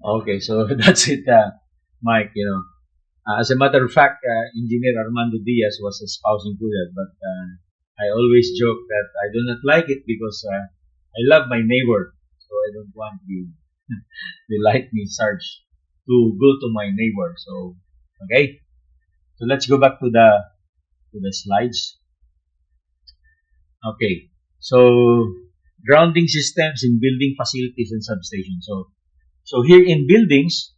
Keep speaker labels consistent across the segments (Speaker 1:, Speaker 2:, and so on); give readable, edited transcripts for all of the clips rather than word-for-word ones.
Speaker 1: Okay, so that's it, Mike. As a matter of fact, Engineer Armando Diaz was espousing to that, but I always joke that I do not like it because I love my neighbor, so I don't want the lightning surge to go to my neighbor. So, okay, so let's go back to the slides. Okay, so grounding systems in building facilities and substations. So here in buildings,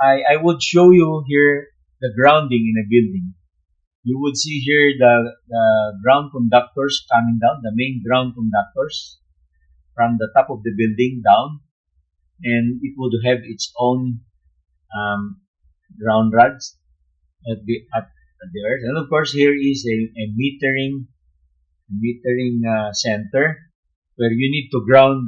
Speaker 1: I would show you here the grounding in a building. You would see here the ground conductors coming down, the main ground conductors from the top of the building down, and it would have its own ground rods at the earth. And of course, here is a metering center where you need to ground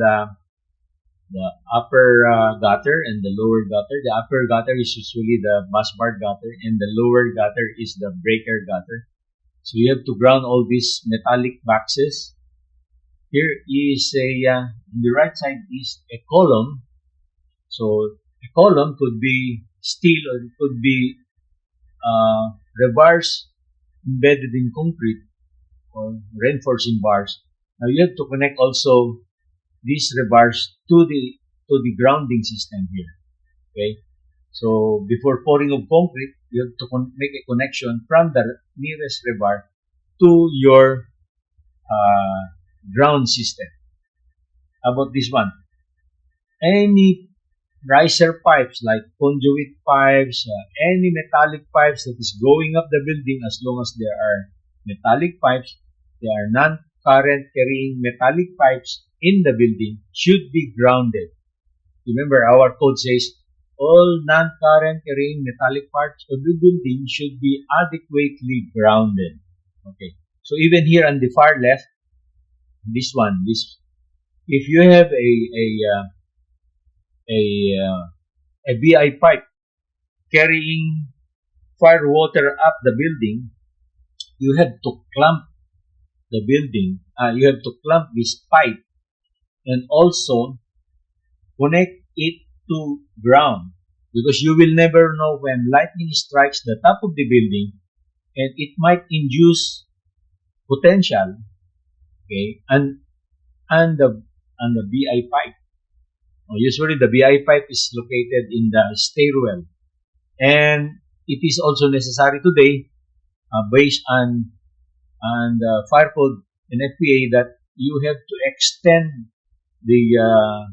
Speaker 1: the upper gutter and the lower gutter. The upper gutter is usually the busbar gutter, and the lower gutter is the breaker gutter. So you have to ground all these metallic boxes. Here is on the right side is a column. So a column could be steel or it could be rebars embedded in concrete or reinforcing bars. Now you have to connect also these rebars to the grounding system here. Okay, so before pouring of concrete, you have to make a connection from the nearest rebar to your ground system. How about this one? Any riser pipes like conduit pipes, any metallic pipes that is going up the building, as long as there are metallic pipes, they are non-current carrying metallic pipes in the building should be grounded. Remember, our code says all non-current carrying metallic parts of the building should be adequately grounded. Okay. So even here on the far left, this one, this if you have a BI pipe carrying fire water up the building, you have to clamp the building. You have to clamp this pipe and also connect it to ground, because you will never know when lightning strikes the top of the building and it might induce potential, okay, and the BI pipe. Usually the BI pipe is located in the stairwell, and it is also necessary today, based on the fire code and FPA, that you have to extend the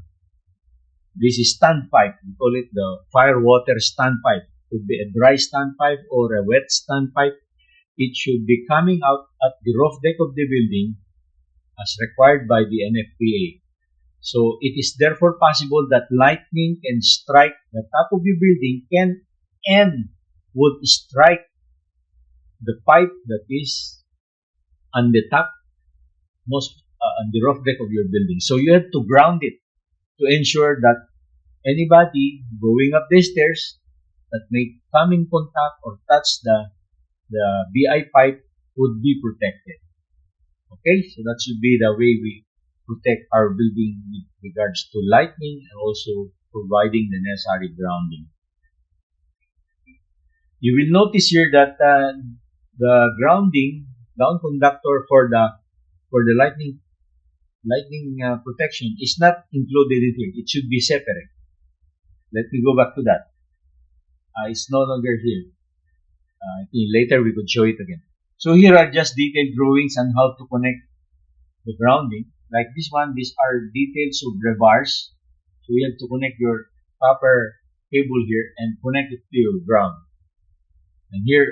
Speaker 1: this is standpipe. We call it the fire water standpipe. It could be a dry standpipe or a wet standpipe. It should be coming out at the roof deck of the building as required by the NFPA. So it is therefore possible that lightning can strike the top of the building and would strike the pipe that is on the top most on the roof deck of your building. So you have to ground it to ensure that anybody going up the stairs that may come in contact or touch the BI pipe would be protected. Okay, so that should be the way we protect our building with regards to lightning and also providing the necessary grounding. You will notice here that the ground conductor for the lightning protection is not included in here. It should be separate. Let me go back to that. It's no longer here. I think later we could show it again. So here are just detailed drawings on how to connect the grounding. Like this one, these are details of rebars. So you have to connect your copper cable here and connect it to your ground. And here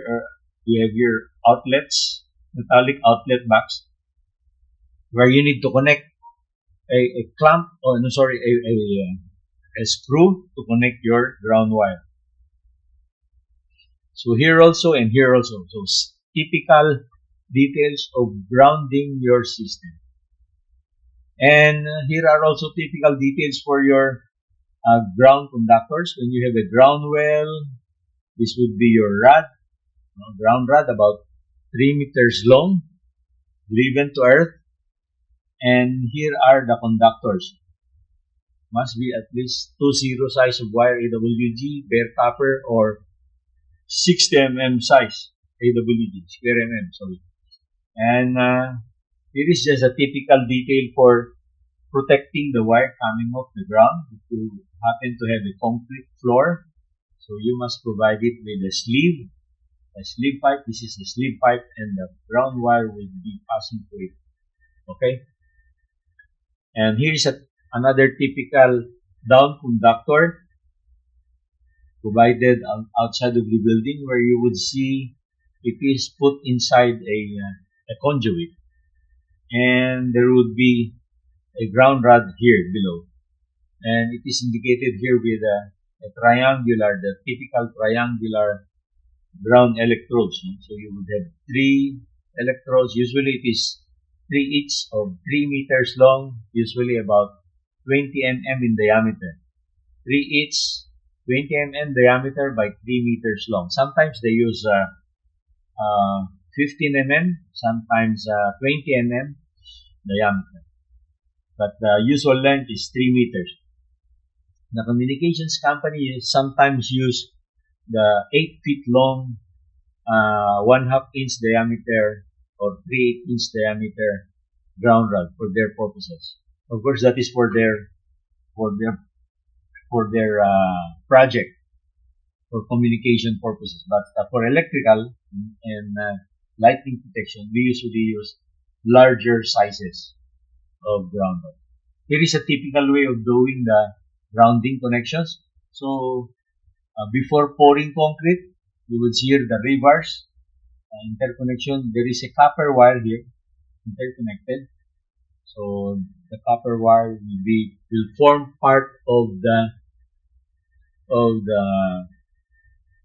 Speaker 1: you have your outlets, metallic outlet box, where you need to connect a clamp, or no, sorry, a screw to connect your ground wire. So here also and here also. So typical details of grounding your system. And here are also typical details for your ground conductors. When you have a ground well, this would be your rod, ground rod about 3 meters long, driven to earth. And here are the conductors. must be at least 2.0 size of wire AWG, bare copper, or 60 mm size AWG, square mm, sorry. And it is just a typical detail for protecting the wire coming off the ground. If you happen to have a concrete floor, so you must provide it with a sleeve pipe. This is the sleeve pipe, and the ground wire will be passing through it. Okay. And here's another typical down conductor provided outside of the building, where you would see it is put inside a conduit, and there would be a ground rod here below, and it is indicated here with a triangular, the typical triangular ground electrodes. So you would have 3 electrodes. Usually it is 3 each of 3 meters long, usually about 20 mm in diameter. 3 each, 20 mm diameter by 3 meters long. Sometimes they use 15 mm, sometimes 20 mm diameter. But the usual length is 3 meters. The communications company sometimes use the 8 feet long, 1/2 inch diameter or 3/8 inch diameter ground rod for their purposes. Of course, that is for their project, for communication purposes. But for electrical and lightning protection, we usually use larger sizes of ground rod. Here is a typical way of doing the grounding connections. So before pouring concrete, you will see here the rebars interconnection. There is a copper wire here interconnected. So the copper wire will form part of the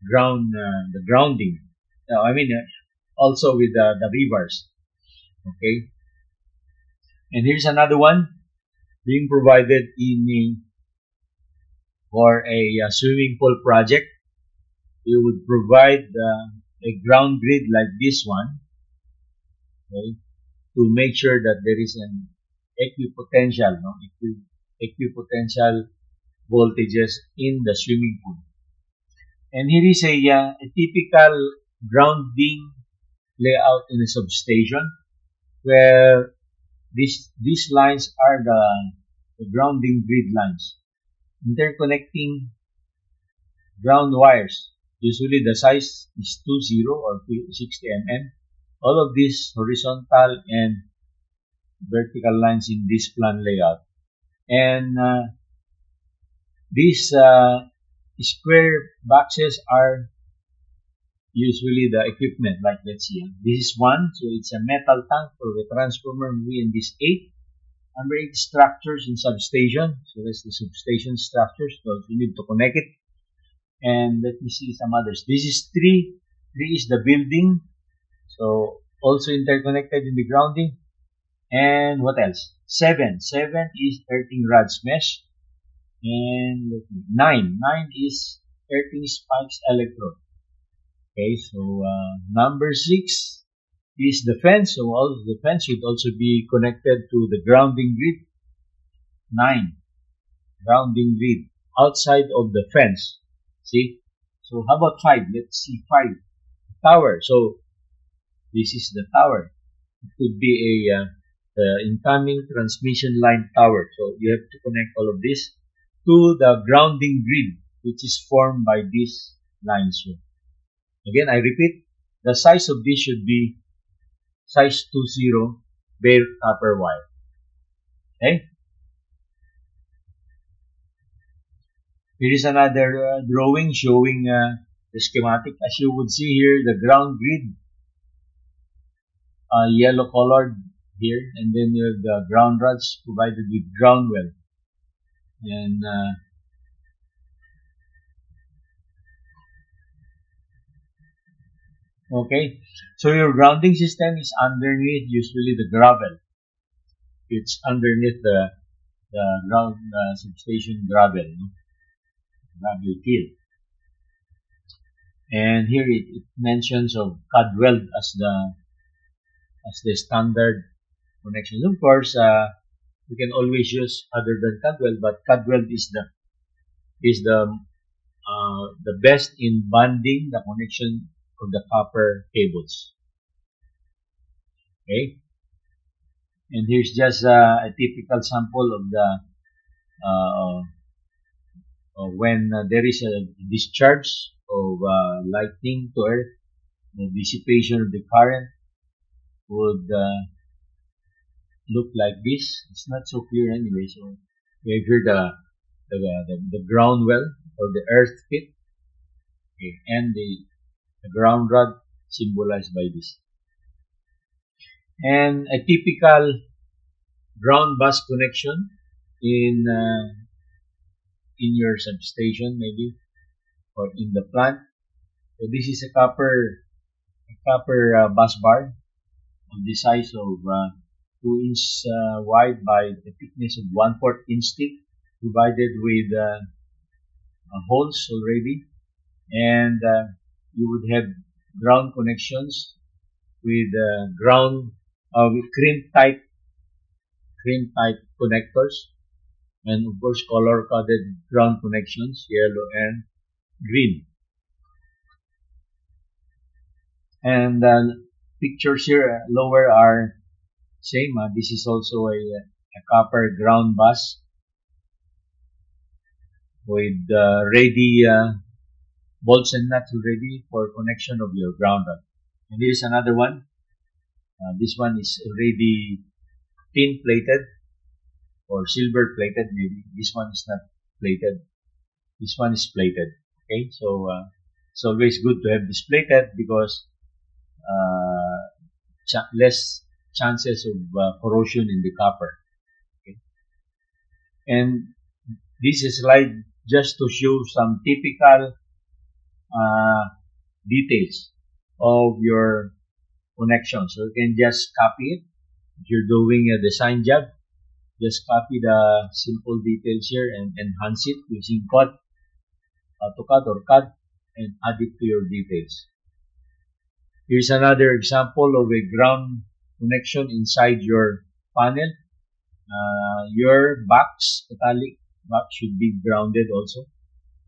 Speaker 1: grounding. Also with the rebars. Okay. And here's another one being provided for a swimming pool project. You would provide a ground grid like this one, okay, to make sure that there is an equipotential voltages in the swimming pool. And here is a typical grounding layout in a substation, where these lines are the grounding grid lines, interconnecting ground wires. Usually the size is 2.0 or 60 mm. All of these horizontal and vertical lines in this plan layout. And these square boxes are usually the equipment. Like, let's see, this is one, so it's a metal tank for the transformer. And this 8. Number 8 structures in substation. So that's the substation structures. So you need to connect it. And let me see some others. This is 3. 3 is the building. So also interconnected in the grounding. And what else? 7. 7 is earthing rods mesh. And 9. 9 is earthing spikes electrode. Okay, so number 6 is the fence. So all the fence should also be connected to the grounding grid. 9. Grounding grid outside of the fence. See? So how about 5? Let's see 5. Tower. So this is the tower. It could be the incoming transmission line tower. So you have to connect all of this to the grounding grid, which is formed by these lines here. Again, I repeat, the size of this should be size 2.0 bare copper wire. Okay? Here is another drawing showing the schematic. As you would see here, the ground grid, yellow colored here, and then you have the ground rods provided with ground well. And okay, so your grounding system is underneath usually the gravel. It's underneath the ground substation gravel, gravel field. And here it mentions of CAD weld as the standard connections. Of course, we can always use other than CAD-weld, but CAD-weld is the best in bonding the connection of the copper cables. Okay, and here's just a typical sample of the when there is a discharge of lightning to earth, the dissipation of the current would look like this. It's not so clear anyway. So we have here the ground well or the earth pit, okay, and the ground rod symbolized by this. And a typical ground bus connection in your substation maybe or in the plant. So this is a copper bus bar of the size of 2 inch wide by the thickness of 1/4 inch thick, provided with holes already, and you would have ground connections with with cream type connectors, and of course color coded ground connections, yellow and green. And pictures here lower are same. This is also a copper ground bus with ready bolts and nuts ready for connection of your ground rod. And here's another one. This one is already tin plated or silver plated maybe. This one is not plated. This one is plated. Okay, so it's always good to have this plated because less chances of corrosion in the copper. Okay. And this is slide just to show some typical details of your connection. So you can just copy it. If you're doing a design job, just copy the simple details here and enhance it using AutoCAD or CAD and add it to your details. Here's another example of a ground connection inside your panel. Your box, metallic box, should be grounded also.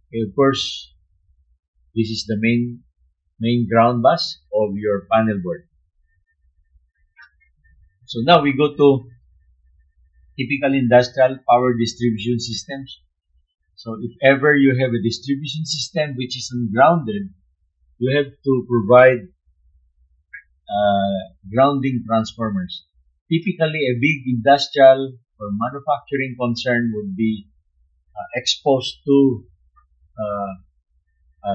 Speaker 1: Okay, of course, this is the main ground bus of your panel board. So now we go to typical industrial power distribution systems. So if ever you have a distribution system which is ungrounded, you have to provide grounding transformers. Typically, a big industrial or manufacturing concern would be exposed to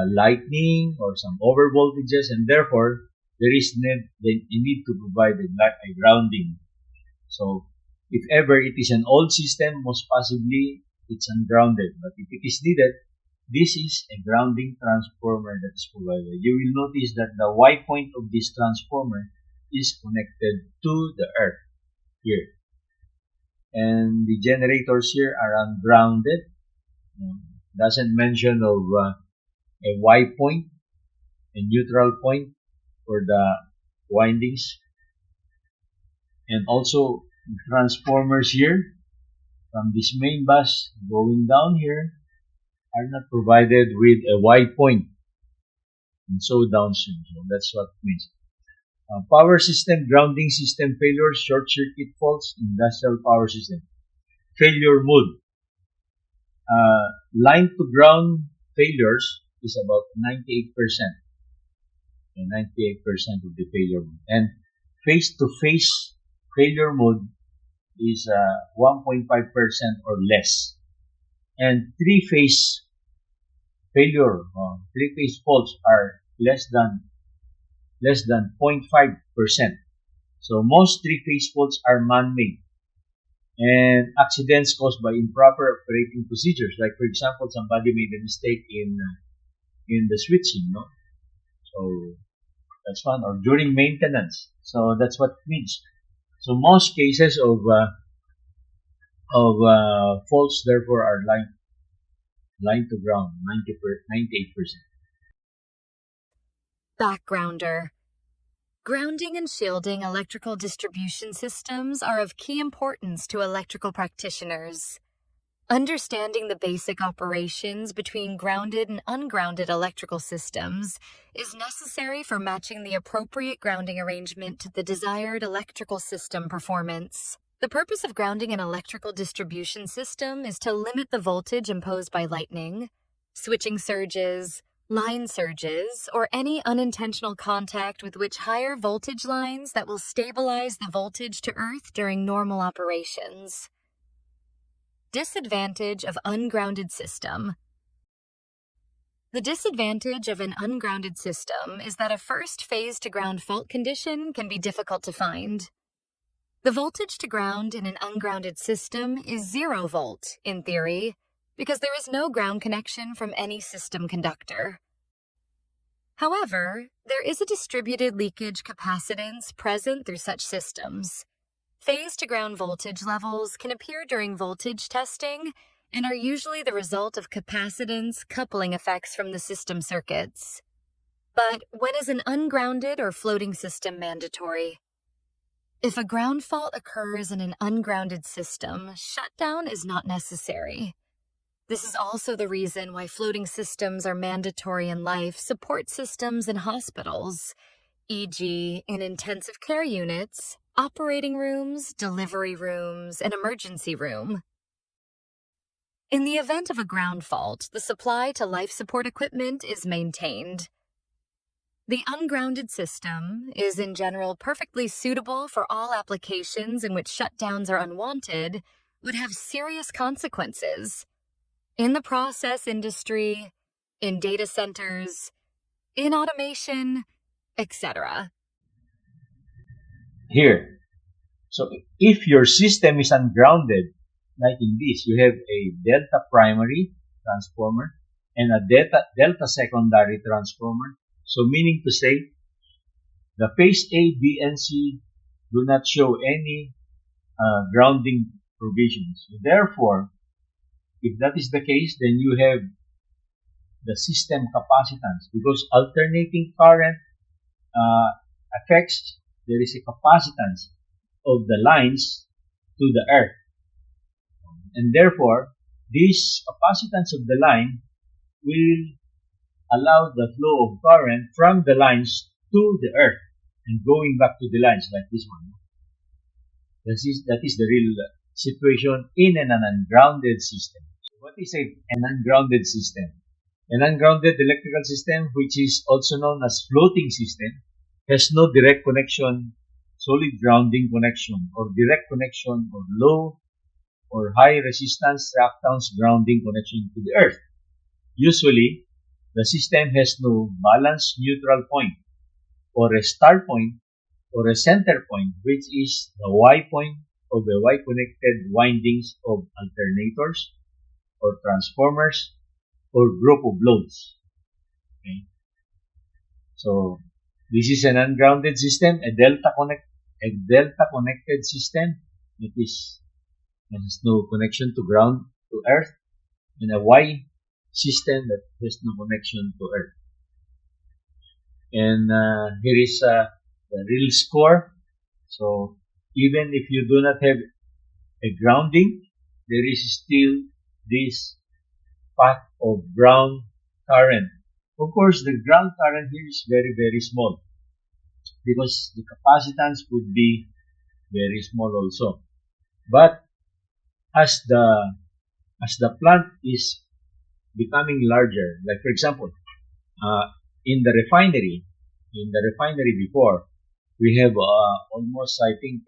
Speaker 1: lightning or some over voltages, and therefore there is a need to provide a grounding. So if ever it is an old system, most possibly it's ungrounded. But if it is needed, this is a grounding transformer that is provided. You will notice that the Y point of this transformer is connected to the earth here. And the generators here are ungrounded. Doesn't mention of a Y point, a neutral point for the windings. And also transformers here from this main bus going down here are not provided with a Y point, and so downstream. So that's what it means. Power system, grounding system failures, short circuit faults, industrial power system. Failure mode. Line to ground failures is about 98%. 98% of the failure mode. And face to face failure mode is 1.5% or less. And three-phase failure, three-phase faults are less than 0.5%. So most three-phase faults are man-made, and accidents caused by improper operating procedures. Like for example, somebody made a mistake in the switching, no? So that's one, or during maintenance. So that's what it means. So most cases of faults therefore are line to ground, 98%.
Speaker 2: Backgrounder. Grounding and shielding electrical distribution systems are of key importance to electrical practitioners. Understanding the basic operations between grounded and ungrounded electrical systems is necessary for matching the appropriate grounding arrangement to the desired electrical system performance. The purpose of grounding an electrical distribution system is to limit the voltage imposed by lightning, switching surges, line surges, or any unintentional contact with which higher voltage lines that will stabilize the voltage to earth during normal operations. Disadvantage of ungrounded system. The disadvantage of an ungrounded system is that a first phase to ground fault condition can be difficult to find. The voltage to ground in an ungrounded system is 0 volt, in theory, because there is no ground connection from any system conductor. However, there is a distributed leakage capacitance present through such systems. Phase to ground voltage levels can appear during voltage testing and are usually the result of capacitance coupling effects from the system circuits. But when is an ungrounded or floating system mandatory? If a ground fault occurs in an ungrounded system, shutdown is not necessary. This is also the reason why floating systems are mandatory in life support systems in hospitals, e.g., in intensive care units, operating rooms, delivery rooms, and emergency room. In the event of a ground fault, the supply to life support equipment is maintained. The ungrounded system is in general perfectly suitable for all applications in which shutdowns are unwanted, would have serious consequences. In the process industry, in data centers, in automation, etc.
Speaker 1: Here. So if your system is ungrounded, like in this, you have a delta primary transformer and a delta secondary transformer. So meaning to say, the phase A, B, and C do not show any grounding provisions. So therefore, if that is the case, then you have the system capacitance, because alternating current affects, there is a capacitance of the lines to the earth. And therefore, this capacitance of the line will allow the flow of current from the lines to the earth and going back to the lines like this one. That is the real situation in an ungrounded system. So what is an ungrounded system? An ungrounded electrical system, which is also known as floating system, has no direct connection, solid grounding connection, or direct connection, or low or high resistance reactance grounding connection to the earth. Usually, the system has no balanced neutral point, or a start point, or a center point, which is the Y point of the Y-connected windings of alternators, or transformers, or group of loads. Okay. So, this is an ungrounded system, a delta connected system that has no connection to ground, to earth, and a Y system that has no connection to earth. And here is the real score. So even if you do not have a grounding, there is still this path of ground current. Of course, the ground current here is very, very small, because the capacitance would be very small also. But as the plant is becoming larger, like for example, in the refinery before, we have almost, I think,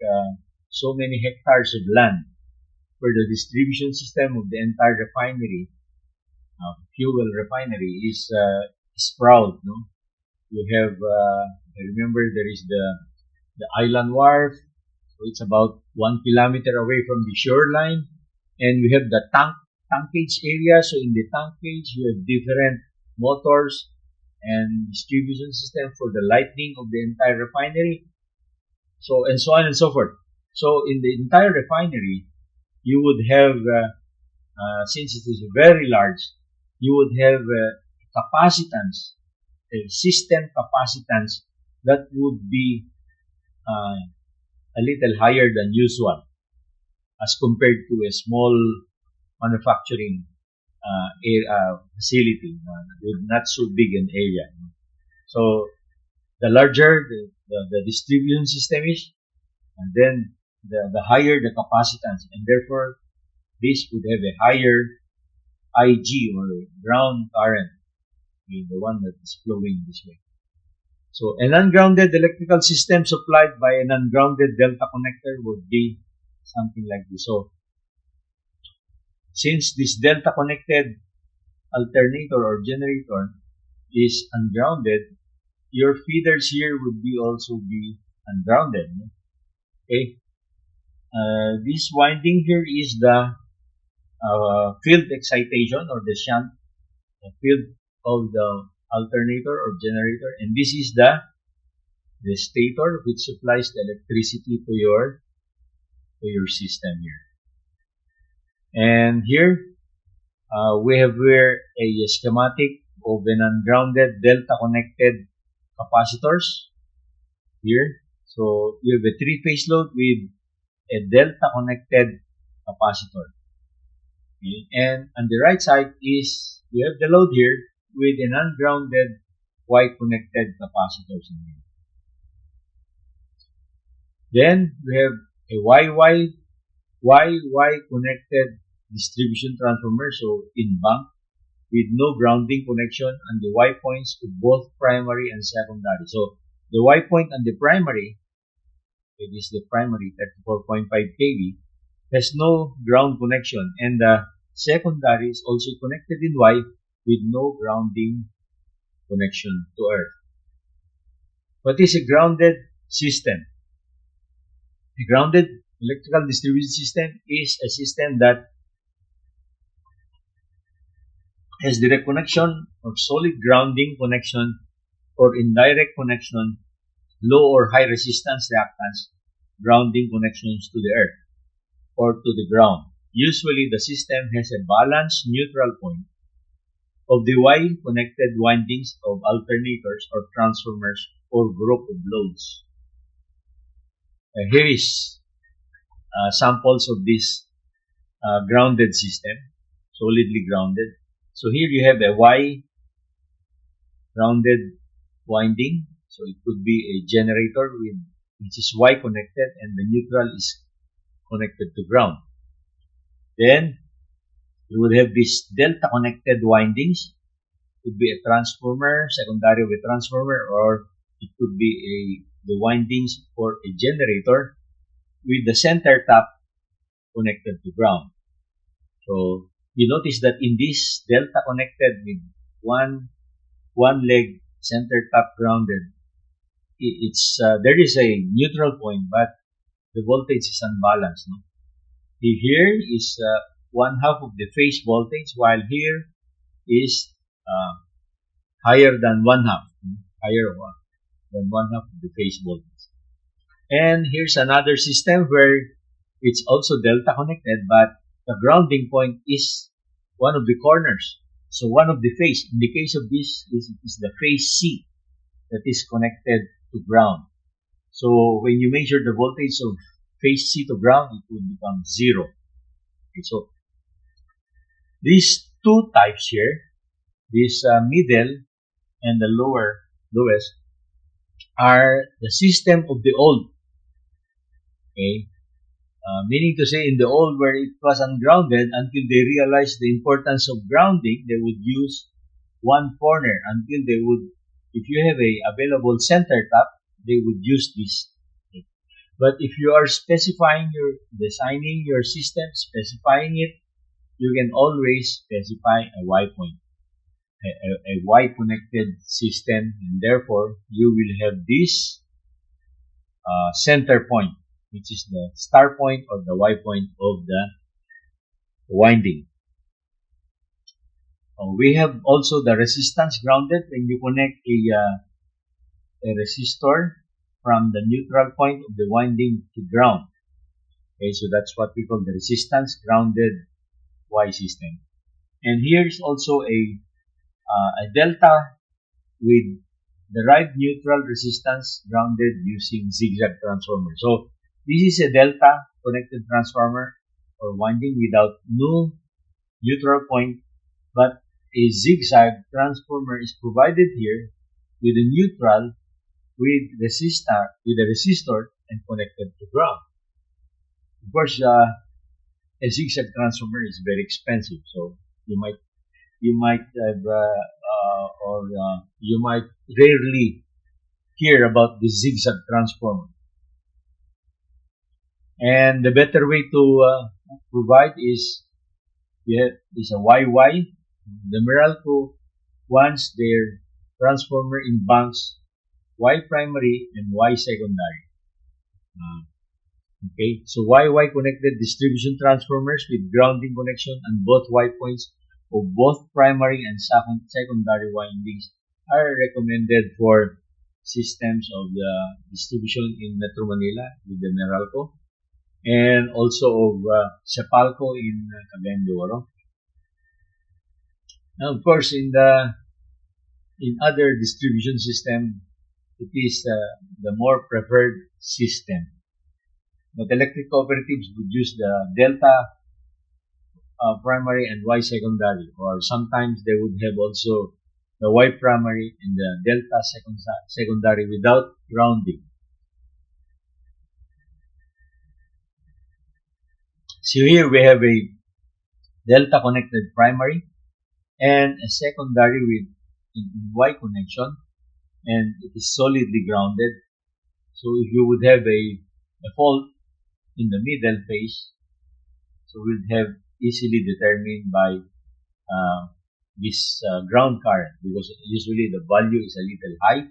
Speaker 1: so many hectares of land for the distribution system of the entire refinery. Fuel refinery is sprawled. No, you have. I remember there is the island wharf. So it's about 1 kilometer away from the shoreline, and we have the tankage area. So in the tankage, you have different motors and distribution system for the lighting of the entire refinery. So, and so on and so forth. So in the entire refinery, you would have, since it is very large, you would have capacitance, a system capacitance that would be a little higher than usual as compared to a small manufacturing facility with not so big an area. So the larger the distribution system is, and then the higher the capacitance, and therefore this would have a higher IG or ground current, the one that is flowing this way. So an ungrounded electrical system supplied by an ungrounded delta connector would be something like this. So since this delta connected alternator or generator is ungrounded, your feeders here would be also be ungrounded. Okay. This winding here is the field excitation or the shunt field of the alternator or generator, and this is the stator which supplies the electricity to your system here. And here we have here a schematic of an ungrounded delta connected capacitors here. So you have a three-phase load with a delta connected capacitor. Okay. And on the right side is we have the load here with an ungrounded Y connected capacitors in here. Then we have a YY connected distribution transformer, so in bank with no grounding connection on the Y points to both primary and secondary. So the Y point on the primary, it is the primary 34.5 kV, has no ground connection, and the secondary is also connected in Y with no grounding connection to earth. What is a grounded system? A grounded electrical distribution system is a system that has direct connection or solid grounding connection or indirect connection, low or high resistance reactance grounding connections to the earth or to the ground. Usually the system has a balanced neutral point of the Y connected windings of alternators or transformers or group of loads. Here is samples of this grounded system, solidly grounded. So here you have a Y grounded winding. So it could be a generator which is Y connected and the neutral is connected to ground. Then you would have this delta connected windings. It could be a transformer, secondary of a transformer, or it could be the windings for a generator with the center tap connected to ground. So you notice that in this delta connected with one leg center tap grounded, there is a neutral point, but the voltage is unbalanced. No? Here is one half of the phase voltage, while here is higher than one half, higher than one half of the phase voltage. And here's another system where it's also delta connected, but the grounding point is one of the corners. So one of the phase, in the case of this, is the phase C that is connected to ground. So when you measure the voltage of phase C to ground, it will become 0. Okay, so these two types here, this middle and the lowest, are the system of the old. Okay, meaning to say in the old where it was ungrounded, until they realized the importance of grounding, they would use one corner until they would, if you have a available center tap, they would use this. Okay. But if you are designing your system, specifying it, you can always specify a Y point, a Y connected system, and therefore you will have this center point, which is the star point or the Y point of the winding. We have also the resistance grounded when you connect a resistor from the neutral point of the winding to ground. Okay, so that's what we call the resistance grounded Y system. And here's also a delta with derive neutral resistance grounded using zigzag transformer. So this is a delta connected transformer or winding without no neutral point, but a zigzag transformer is provided here with a neutral with a resistor and connected to ground. Of course, a zigzag transformer is very expensive, so you might have you might rarely hear about the zigzag transformer. And the better way to provide is a YY. The Meralco wants their transformer in banks Y primary and Y secondary. Okay, so YY connected distribution transformers with grounding connection and both Y points of both primary and secondary windings are recommended for systems of the distribution in Metro Manila with the Meralco and also of Cepalco in Cagayan de Oro. Now, of course, in other distribution system, it is the more preferred system. But electric cooperatives would use the delta primary and Y secondary, or sometimes they would have also the Y primary and the delta secondary without grounding. So here we have a delta connected primary and a secondary with Y connection, and it is solidly grounded. So if you would have a fault in the middle phase, so we'd have easily determined by this ground current, because usually the value is a little high.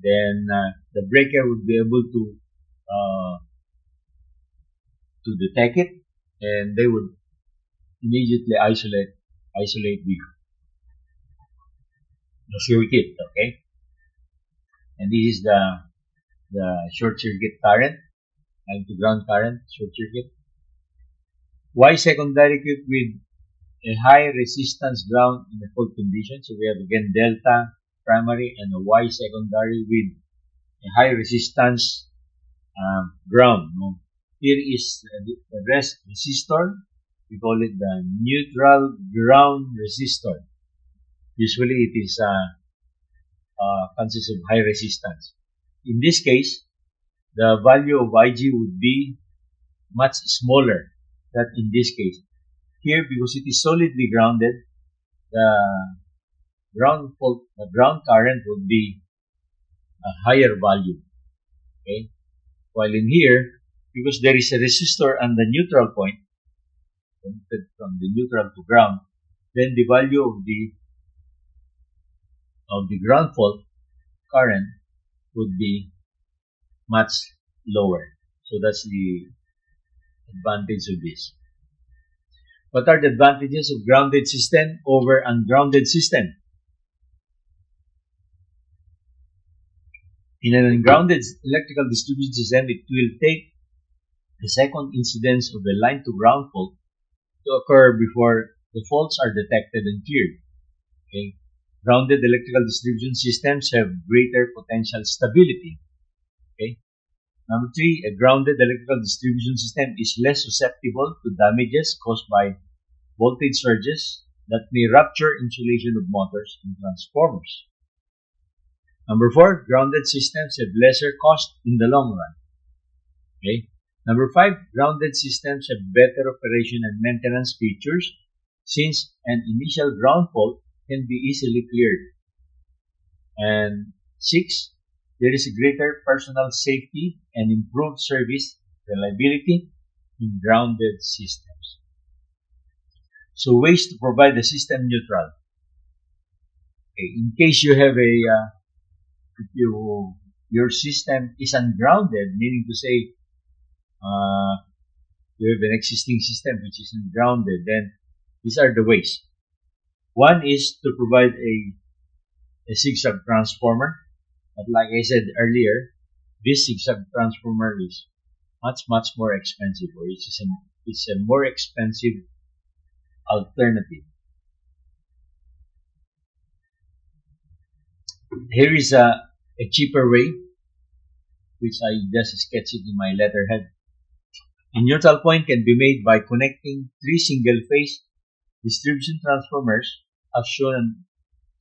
Speaker 1: Then the breaker would be able to detect it, and they would immediately isolate the circuit. Okay, and this is the short circuit current, line to ground current, short circuit. Y secondary equipped with a high resistance ground in a fault condition. So we have again delta primary and a Y secondary with a high resistance ground. No? Here is the resistor. We call it the neutral ground resistor. Usually it is consists of high resistance. In this case, the value of IG would be much smaller than in this case. Here, because it is solidly grounded, the ground current would be a higher value. Okay, while in here, because there is a resistor on the neutral point, connected from the neutral to ground, then the value of the ground fault current would be much lower. So that's the advantage of this. What are the advantages of grounded system over ungrounded system? In an ungrounded electrical distribution system, it will take the second incidence of a line to ground fault to occur before the faults are detected and cleared. Okay. Grounded electrical distribution systems have greater potential stability. Okay. Number 3, a grounded electrical distribution system is less susceptible to damages caused by voltage surges that may rupture insulation of motors and transformers. Number 4, grounded systems have lesser cost in the long run. Okay. Number 5, grounded systems have better operation and maintenance features since an initial ground fault can be easily cleared. And 6, there is a greater personal safety and improved service reliability in grounded systems. So ways to provide the system neutral. Okay, in case you have your system is ungrounded, meaning to say you have an existing system which is ungrounded, then these are the ways. One is to provide a zigzag transformer. But like I said earlier, this zigzag transformer is much more expensive, or it's a more expensive alternative. Here is a cheaper way, which I just sketched it in my letterhead. A neutral point can be made by connecting three single-phase distribution transformers as shown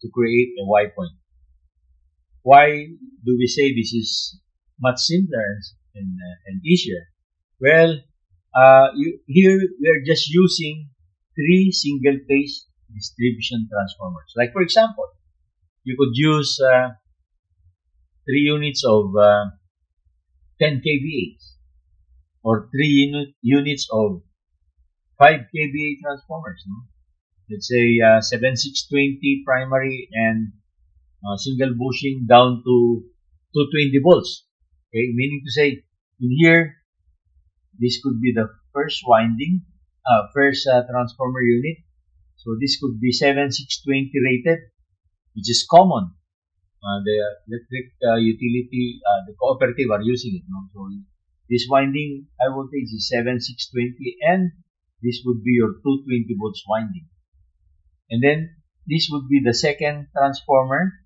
Speaker 1: to create a Y point. Why do we say this is much simpler and easier? Well, here we are just using three single-phase distribution transformers. Like for example, you could use 3 units of 10 kVA or 3 units of 5 kVA transformers. No? Let's say 7620 primary and single bushing down to 220 volts. Okay, meaning to say in here, this could be the first winding, first transformer unit. So this could be 7620 rated, which is common. The electric utility, the cooperative are using it. No? So this winding high voltage is 7620 and this would be your 220 volts winding. And then this would be the second transformer,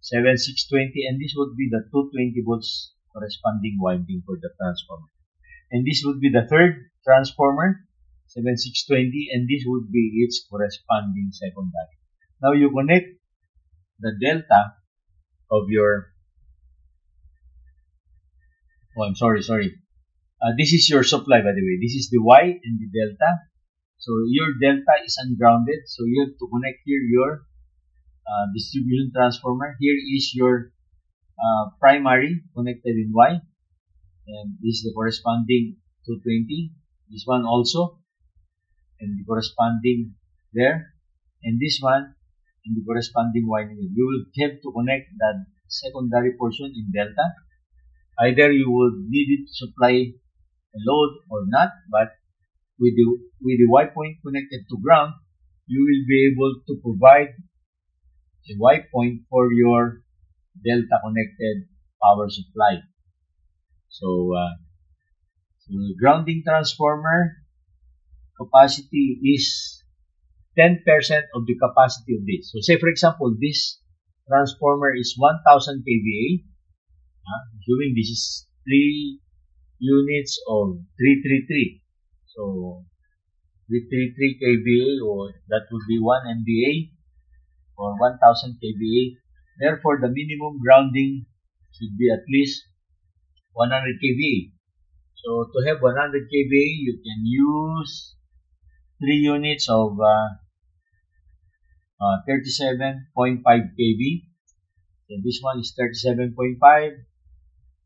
Speaker 1: 7620, and this would be the 220 volts corresponding winding for the transformer. And this would be the third transformer, 7620, and this would be its corresponding secondary. Now you connect the delta of your, this is your supply, by the way. This is the Y and the delta. So your delta is ungrounded. So you have to connect here your distribution transformer. Here is your primary connected in Y. And this is the corresponding 220. This one also. And the corresponding there. And this one in the corresponding winding. You will have to connect that secondary portion in delta. Either you would need it to supply a load or not, but with the Y point connected to ground, you will be able to provide a Y point for your delta connected power supply. So the grounding transformer capacity is 10% of the capacity of this. So say for example, this transformer is 1000 kVA. Assuming this is 3 units of 333. So 333 kVA, or that would be 1 MVA or 1000 kVA. Therefore, the minimum grounding should be at least 100 kVA. So to have 100 kVA, you can use 3 units of 37.5 kV. And this one is 37.5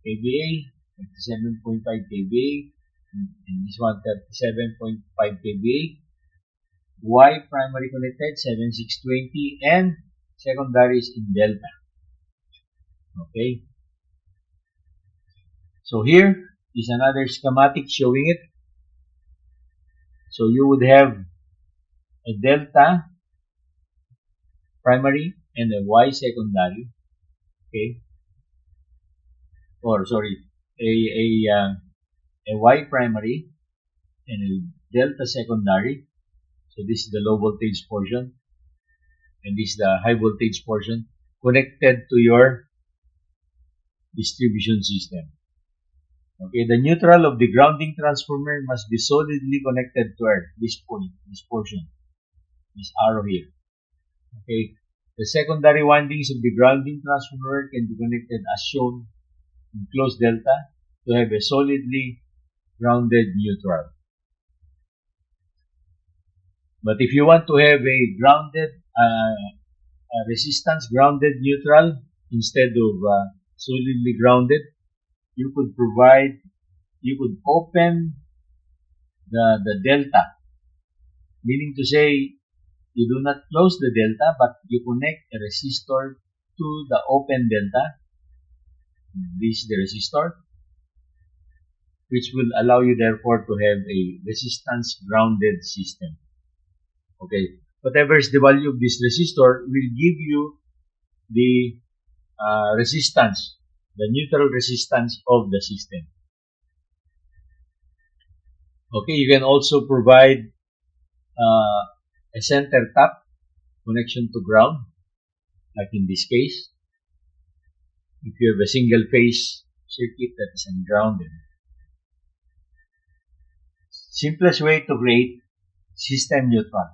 Speaker 1: kVA, 37.5 kVA, and this one 37.5 kVA. Y primary connected 7620 and secondary is in delta. Okay. So here is another schematic showing it. So you would have a delta primary and a Y secondary. Okay. Or sorry, a Y primary and a delta secondary. So this is the low voltage portion and this is the high voltage portion connected to your distribution system. Okay, the neutral of the grounding transformer must be solidly connected to earth, this point, this portion, this arrow here. Okay, the secondary windings of the grounding transformer can be connected as shown in closed delta to have a solidly grounded neutral. But if you want to have a grounded resistance grounded neutral instead of solidly grounded, you could open the delta, meaning to say you do not close the delta, but you connect a resistor to the open delta. This is the resistor, which will allow you therefore to have a resistance grounded system. Okay, whatever is the value of this resistor will give you the resistance, the neutral resistance of the system. Okay, you can also provide a center tap connection to ground, like in this case, if you have a single phase circuit that is ungrounded. Simplest way to create system neutral.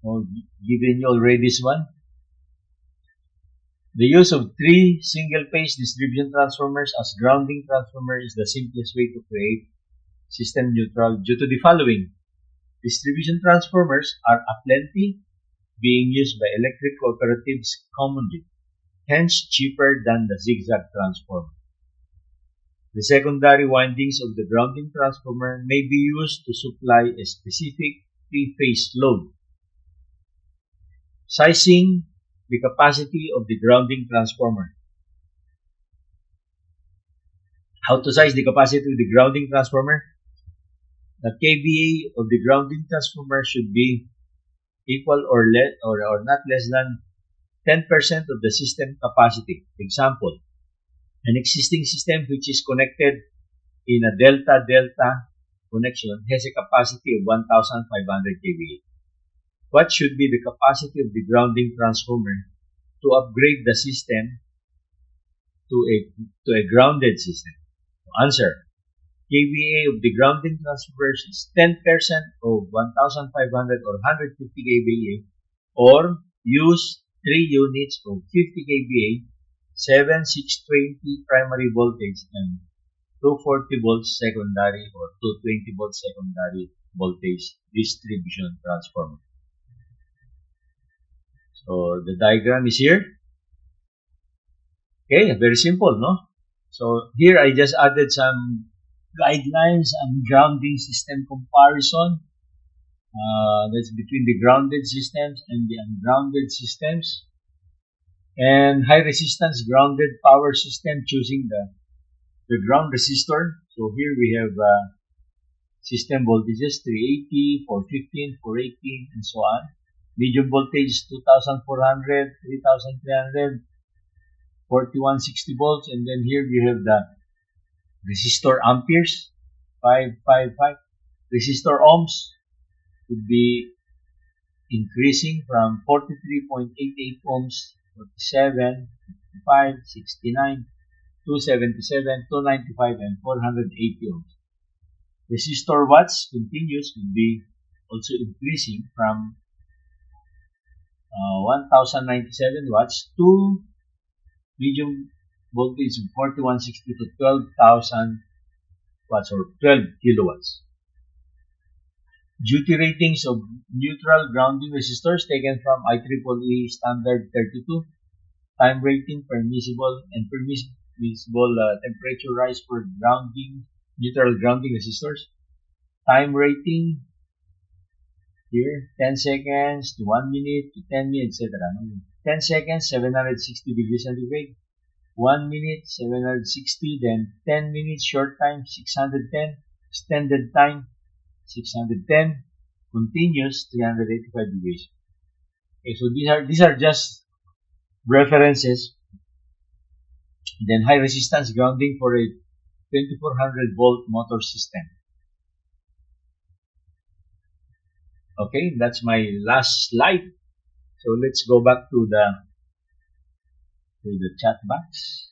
Speaker 1: Well, given you already this one. The use of 3 single-phase distribution transformers as grounding transformer is the simplest way to create system neutral due to the following. Distribution transformers are aplenty, being used by electric cooperatives commonly, hence cheaper than the zigzag transformer. The secondary windings of the grounding transformer may be used to supply a specific 3-phase load. Sizing the capacity of the grounding transformer. How to size the capacity of the grounding transformer? The kVA of the grounding transformer should be equal or not less than 10% of the system capacity. Example, an existing system which is connected in a delta-delta connection has a capacity of 1,500 kVA. What should be the capacity of the grounding transformer to upgrade the system to a grounded system? Answer. kVA of the grounding transformers is 10% of 1,500 or 150 kVA, or use 3 units of 50 kVA, 7,620 primary voltage, and 240 volts secondary or 220 volts secondary voltage distribution transformer. So the diagram is here. Okay, very simple, no? So here I just added some guidelines and grounding system comparison. That's between the grounded systems and the ungrounded systems. And high resistance grounded power system, choosing the ground resistor. So here we have system voltages 380, 415, 418, and so on. Medium voltage 2,400, 3,300, 4160 volts, and then here we have the resistor amperes 555. Resistor ohms would be increasing from 43.88 ohms, 47, 55, 69, 277, 295, and 480 ohms. Resistor watts continues would be also increasing from 1,097 watts to medium voltage of 4160 to 12,000 watts or 12 kilowatts. Duty ratings of neutral grounding resistors taken from IEEE standard 32. Time rating permissible and permissible temperature rise for neutral grounding resistors. Time rating here 10 seconds to 1 minute to 10 minutes, etc. 10 seconds 760 degrees centigrade, 1 minute 760, then 10 minutes short time 610, extended time 610, continuous 385 degrees. Okay, so these are just references. Then high resistance grounding for a 2400 volt motor system. Okay, that's my last slide. So let's go back to the chat box.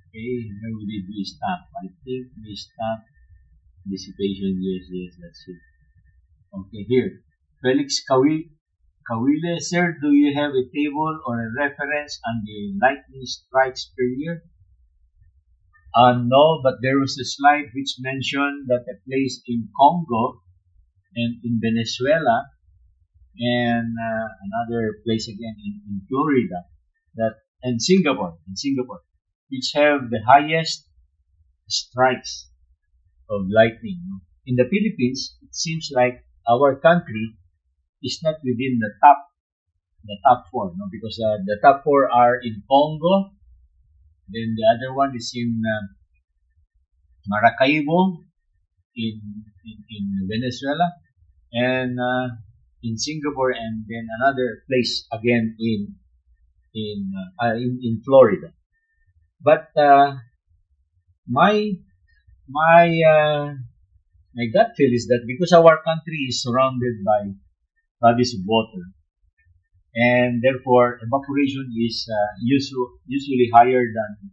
Speaker 1: Okay, where did we stop? I think we stopped dissipation. Yes, that's it. Okay, here. Felix Kawile, sir, do you have a table or a reference on the lightning strikes per year? No, but there was a slide which mentioned that a place in Congo and in Venezuela and another place again in Florida and Singapore, which have the highest strikes of lightning. In the Philippines, it seems like our country is not within the top 4, no? Because the top 4 are in Congo, then the other one is in Maracaibo, in Venezuela, and in Singapore, and then another place again in Florida. But my gut feel is that because our country is surrounded by bodies of water, and therefore evaporation is usually higher than,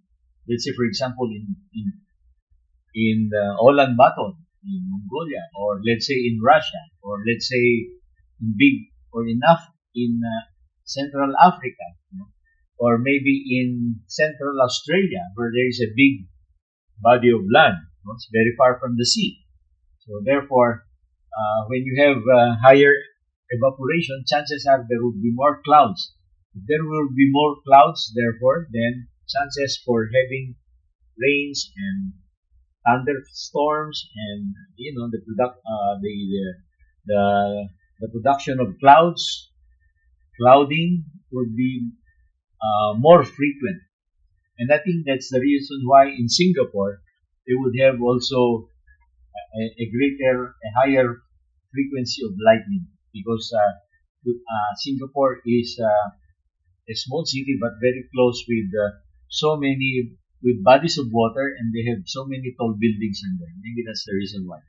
Speaker 1: let's say, for example, in Ulaanbaatar in Mongolia, or let's say in Russia, or let's say in big or enough in Central Africa, or maybe in Central Australia, where there is a big body of land. It's very far from the sea. So therefore, when you have higher evaporation, chances are there will be more clouds. If there will be more clouds, therefore, then chances for having rains and thunderstorms, and the production of clouding would be more frequent. And I think that's the reason why in Singapore they would have also a higher frequency of lightning, because Singapore is a small city but very close with with bodies of water, and they have so many tall buildings in there. Maybe that's the reason why.